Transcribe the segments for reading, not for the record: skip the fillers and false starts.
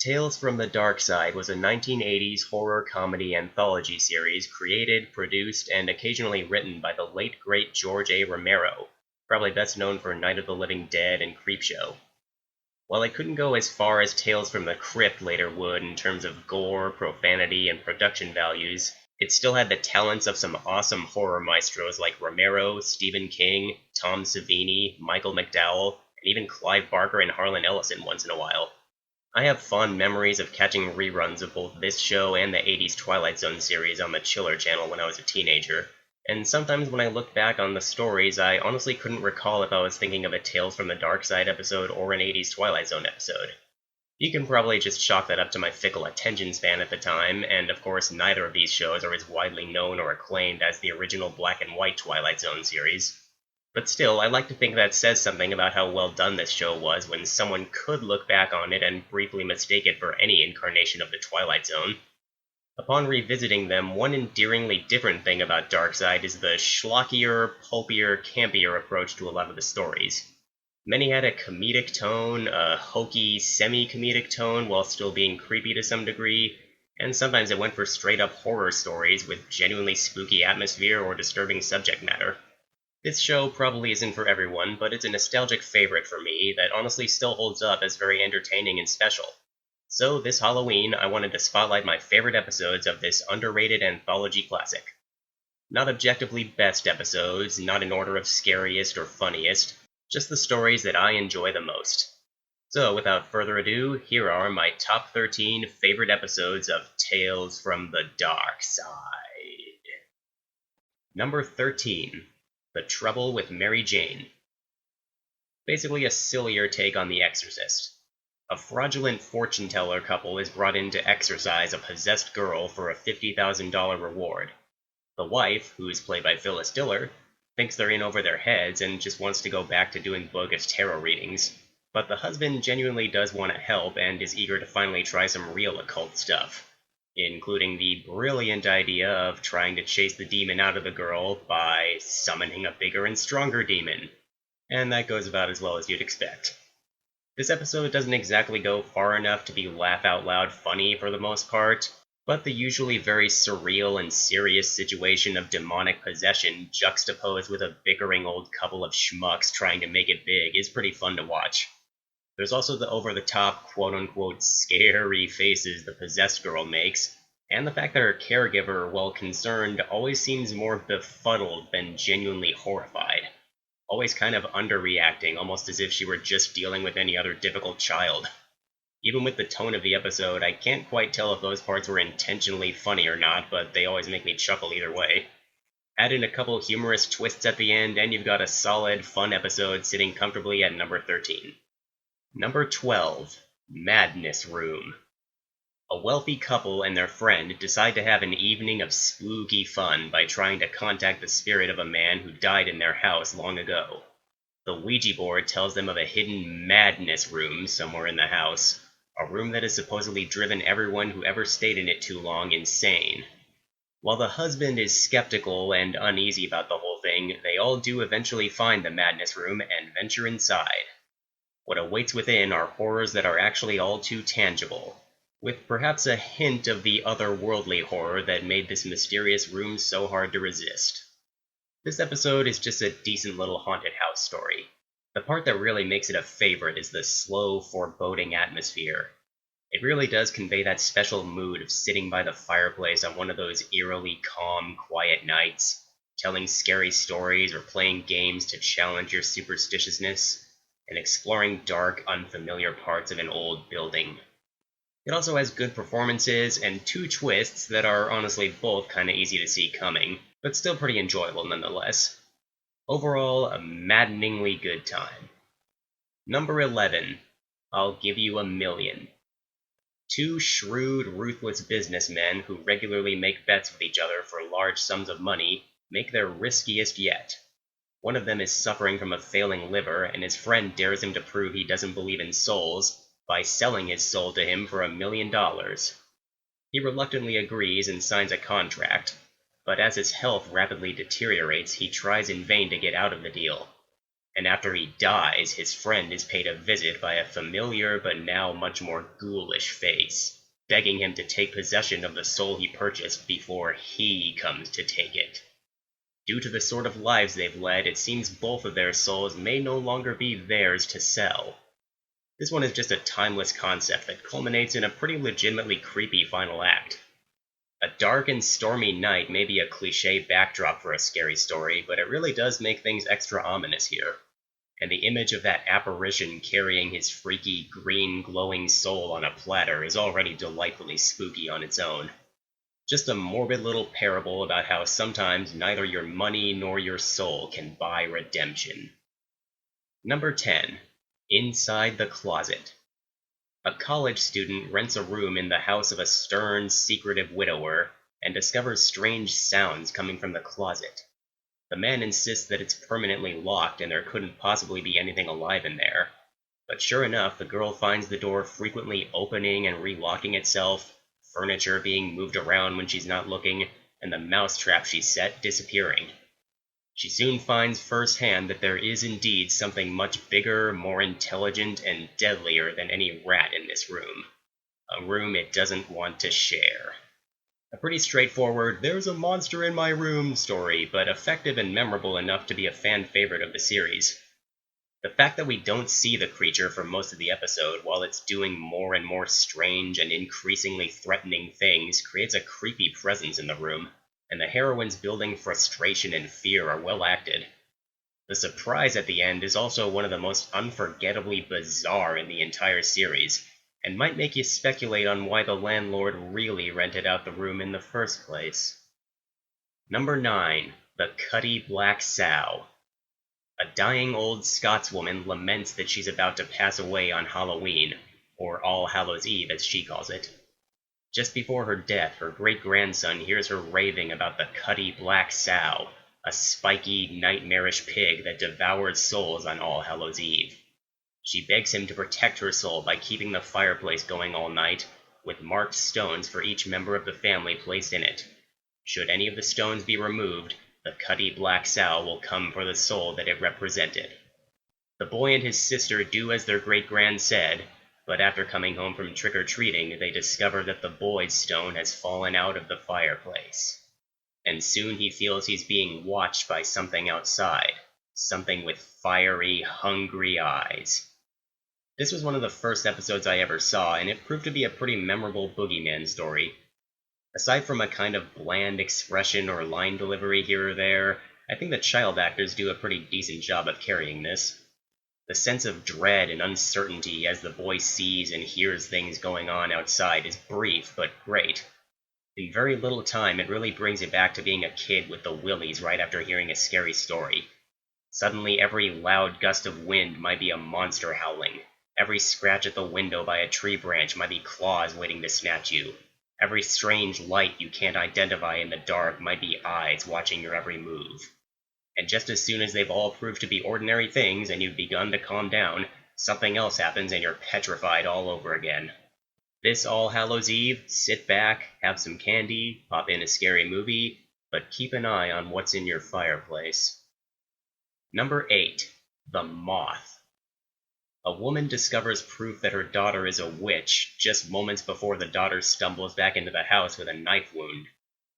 Tales from the Dark Side was a 1980s horror comedy anthology series created, produced, and occasionally written by the late great George A. Romero, probably best known for Night of the Living Dead and Creepshow. While it couldn't go as far as Tales from the Crypt later would in terms of gore, profanity, and production values, it still had the talents of some awesome horror maestros like Romero, Stephen King, Tom Savini, Michael McDowell, and even Clive Barker and Harlan Ellison once in a while. I have fond memories of catching reruns of both this show and the 80s Twilight Zone series on the Chiller channel when I was a teenager, and sometimes when I look back on the stories, I honestly couldn't recall if I was thinking of a Tales from the Dark Side episode or an 80s Twilight Zone episode. You can probably just chalk that up to my fickle attention span at the time, and of course neither of these shows are as widely known or acclaimed as the original black and white Twilight Zone series. But still, I like to think that says something about how well done this show was when someone could look back on it and briefly mistake it for any incarnation of the Twilight Zone. Upon revisiting them, one endearingly different thing about Darkside is the schlockier, pulpier, campier approach to a lot of the stories. Many had a comedic tone, a hokey, semi-comedic tone while still being creepy to some degree, and sometimes it went for straight-up horror stories with genuinely spooky atmosphere or disturbing subject matter. This show probably isn't for everyone, but it's a nostalgic favorite for me that honestly still holds up as very entertaining and special. So this Halloween, I wanted to spotlight my favorite episodes of this underrated anthology classic. Not objectively best episodes, not in order of scariest or funniest, just the stories that I enjoy the most. So without further ado, here are my top 13 favorite episodes of Tales from the Dark Side. Number 13. The Trouble with Mary Jane. Basically a sillier take on The Exorcist. A fraudulent fortune-teller couple is brought in to exorcise a possessed girl for a $50,000 reward. The wife, who is played by Phyllis Diller, thinks they're in over their heads and just wants to go back to doing bogus tarot readings. But the husband genuinely does want to help and is eager to finally try some real occult stuff, including the brilliant idea of trying to chase the demon out of the girl by summoning a bigger and stronger demon. And that goes about as well as you'd expect. This episode doesn't exactly go far enough to be laugh-out-loud funny for the most part, but the usually very surreal and serious situation of demonic possession juxtaposed with a bickering old couple of schmucks trying to make it big is pretty fun to watch. There's also the over-the-top, quote-unquote, scary faces the possessed girl makes, and the fact that her caregiver, while concerned, always seems more befuddled than genuinely horrified. Always kind of underreacting, almost as if she were just dealing with any other difficult child. Even with the tone of the episode, I can't quite tell if those parts were intentionally funny or not, but they always make me chuckle either way. Add in a couple humorous twists at the end, and you've got a solid, fun episode sitting comfortably at number 13. Number 12. Madness Room. A wealthy couple and their friend decide to have an evening of spooky fun by trying to contact the spirit of a man who died in their house long ago. The Ouija board tells them of a hidden madness room somewhere in the house, a room that has supposedly driven everyone who ever stayed in it too long insane. While the husband is skeptical and uneasy about the whole thing, they all do eventually find the madness room and venture inside. What awaits within are horrors that are actually all too tangible, with perhaps a hint of the otherworldly horror that made this mysterious room so hard to resist. This episode is just a decent little haunted house story. The part that really makes it a favorite is the slow, foreboding atmosphere. It really does convey that special mood of sitting by the fireplace on one of those eerily calm, quiet nights, telling scary stories or playing games to challenge your superstitiousness, and exploring dark, unfamiliar parts of an old building. It also has good performances and two twists that are honestly both kinda easy to see coming, but still pretty enjoyable nonetheless. Overall, a maddeningly good time. Number 11. I'll Give You a Million. Two shrewd, ruthless businessmen who regularly make bets with each other for large sums of money make their riskiest yet. One of them is suffering from a failing liver, and his friend dares him to prove he doesn't believe in souls by selling his soul to him for $1 million. He reluctantly agrees and signs a contract, but as his health rapidly deteriorates, he tries in vain to get out of the deal. and after he dies, his friend is paid a visit by a familiar but now much more ghoulish face, begging him to take possession of the soul he purchased before he comes to take it. Due to the sort of lives they've led, it seems both of their souls may no longer be theirs to sell. This one is just a timeless concept that culminates in a pretty legitimately creepy final act. A dark and stormy night may be a cliché backdrop for a scary story, but it really does make things extra ominous here. And the image of that apparition carrying his freaky, green, glowing soul on a platter is already delightfully spooky on its own. Just a morbid little parable about how sometimes neither your money nor your soul can buy redemption. Number 10. Inside the Closet. A college student rents a room in the house of a stern, secretive widower and discovers strange sounds coming from the closet. The man insists that it's permanently locked and there couldn't possibly be anything alive in there. But sure enough, the girl finds the door frequently opening and relocking itself, furniture being moved around when she's not looking, and the mousetrap she set disappearing. She soon finds firsthand that there is indeed something much bigger, more intelligent, and deadlier than any rat in this room. A room it doesn't want to share. A pretty straightforward, there's a monster in my room story, but effective and memorable enough to be a fan favorite of the series. The fact that we don't see the creature for most of the episode while it's doing more and more strange and increasingly threatening things creates a creepy presence in the room, and the heroine's building frustration and fear are well acted. The surprise at the end is also one of the most unforgettably bizarre in the entire series, and might make you speculate on why the landlord really rented out the room in the first place. Number 9. The Cutty Black Sow. A dying old Scotswoman laments that she's about to pass away on Halloween, or All Hallows Eve as she calls it. Just before her death, her great-grandson hears her raving about the Cutty Black Sow, a spiky, nightmarish pig that devours souls on All Hallows Eve. She begs him to protect her soul by keeping the fireplace going all night, with marked stones for each member of the family placed in it. Should any of the stones be removed, the Cutty Black Sow will come for the soul that it represented. The boy and his sister do as their great-grand said, but after coming home from trick-or-treating, they discover that the boy's stone has fallen out of the fireplace. And soon he feels he's being watched by something outside, something with fiery, hungry eyes. This was one of the first episodes I ever saw, and it proved to be a pretty memorable boogeyman story. Aside from a kind of bland expression or line delivery here or there, I think the child actors do a pretty decent job of carrying this. The sense of dread and uncertainty as the boy sees and hears things going on outside is brief but great. In very little time, it really brings you back to being a kid with the willies right after hearing a scary story. Suddenly, every loud gust of wind might be a monster howling. Every scratch at the window by a tree branch might be claws waiting to snatch you. Every strange light you can't identify in the dark might be eyes watching your every move. And just as soon as they've all proved to be ordinary things and you've begun to calm down, something else happens and you're petrified all over again. This All Hallows Eve, sit back, have some candy, pop in a scary movie, but keep an eye on what's in your fireplace. Number 8. The Moth. A woman discovers proof that her daughter is a witch just moments before the daughter stumbles back into the house with a knife wound.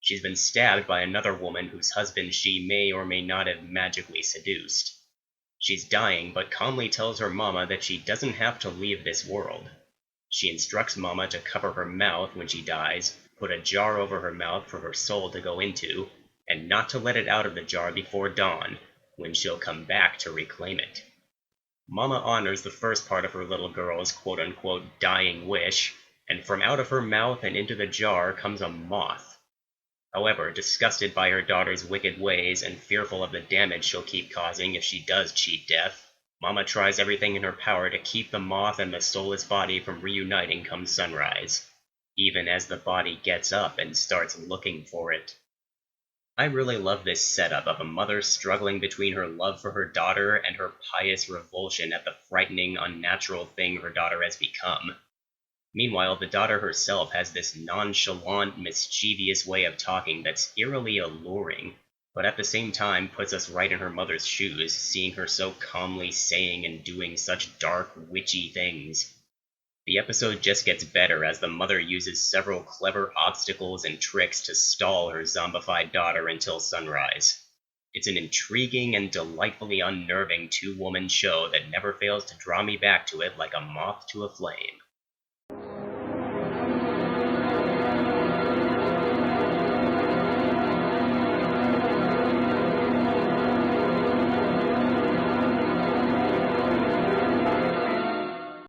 She's been stabbed by another woman whose husband she may or may not have magically seduced. She's dying, but calmly tells her mama that she doesn't have to leave this world. She instructs mama to cover her mouth when she dies, put a jar over her mouth for her soul to go into, and not to let it out of the jar before dawn, when she'll come back to reclaim it. Mama honors the first part of her little girl's quote-unquote dying wish, and from out of her mouth and into the jar comes a moth. However, disgusted by her daughter's wicked ways and fearful of the damage she'll keep causing if she does cheat death, Mama tries everything in her power to keep the moth and the soulless body from reuniting come sunrise, even as the body gets up and starts looking for it. I really love this setup of a mother struggling between her love for her daughter and her pious revulsion at the frightening, unnatural thing her daughter has become. Meanwhile, the daughter herself has this nonchalant, mischievous way of talking that's eerily alluring, but at the same time puts us right in her mother's shoes, seeing her so calmly saying and doing such dark, witchy things. The episode just gets better as the mother uses several clever obstacles and tricks to stall her zombified daughter until sunrise. It's an intriguing and delightfully unnerving two-woman show that never fails to draw me back to it like a moth to a flame.